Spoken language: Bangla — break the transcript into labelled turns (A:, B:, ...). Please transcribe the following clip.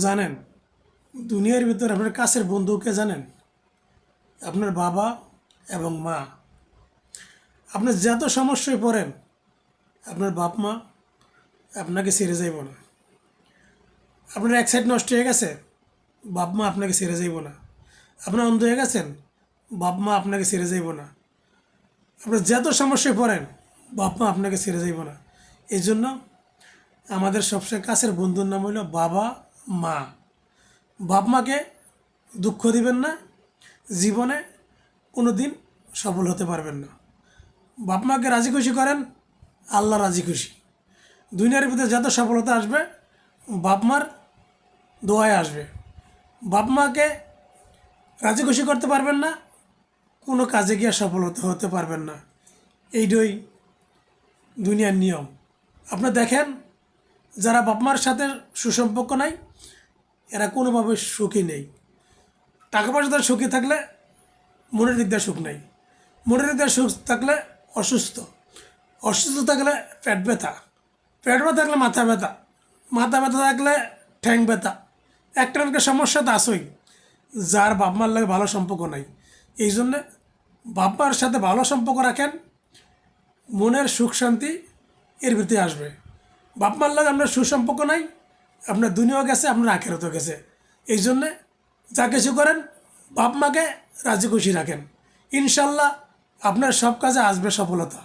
A: জানেন দুনিয়ার ভিতরে আপনার কাছের বন্ধুকে জানেন? আপনার বাবা এবং মা। আপনার যত সমস্যায় পড়েন আপনার বাপ মা আপনাকে ছেড়ে যাইব না। আপনার এক সাইড নষ্ট হয়ে গেছে, বাপ মা আপনাকে ছেড়ে যাইব না। আপনার অন্ধ হয়ে গেছেন, বাপ মা আপনাকে ছেড়ে যাইব না। আপনার যত সমস্যায় পড়েন বাপ মা আপনাকে ছেড়ে যাইব না। এই জন্য আমাদের সবচেয়ে কাছের বন্ধুর নাম হলো বাবা মা। বাপ মাকে দুঃখ দিবেন না, জীবনে কোনো দিন সফল হতে পারবেন না। বাপ মাকে রাজি খুশি করেন, আল্লাহ রাজি খুশি। দুনিয়ার ভিতরে যত সফলতা আসবে বাপ মার দোয়ায় আসবে। বাপ মাকে রাজি খুশি করতে পারবেন না, কোনো কাজে গিয়ে সফল হতে পারবেন না। এইটাই দুনিয়ার নিয়ম। আপনি দেখেন যারা বাপ মার সাথে সুসম্পর্ক নাই এরা কোনোভাবে সুখী নেই। টাকা পয়সা সুখী থাকলে মনের দিক দিয়ে সুখ নাই, মনের দিক দিয়ে সুখ থাকলে অসুস্থ, অসুস্থ থাকলে পেট ব্যথা, পেট ব্যথা থাকলে মাথা ব্যথা, মাথা ব্যথা থাকলে ঠ্যাং ব্যথা। একটা একটা সমস্যা তো আসই যার বাপ মার লাগে ভালো সম্পর্ক নাই। এই জন্যে বাপ মার সাথে ভালো সম্পর্ক রাখেন, মনের সুখ শান্তি এর ভিতরে আসবে। বাপ মার লাগে আপনার সুসম্পর্ক নাই, আপনার দুনিয়াও গেছে, আপনার আখেরাতও গেছে। এই জন্যে যা কিছু করেন বাপ মাকে রাজি খুশি রাখেন, ইনশাল্লাহ আপনার সব কাজে আসবে সফলতা।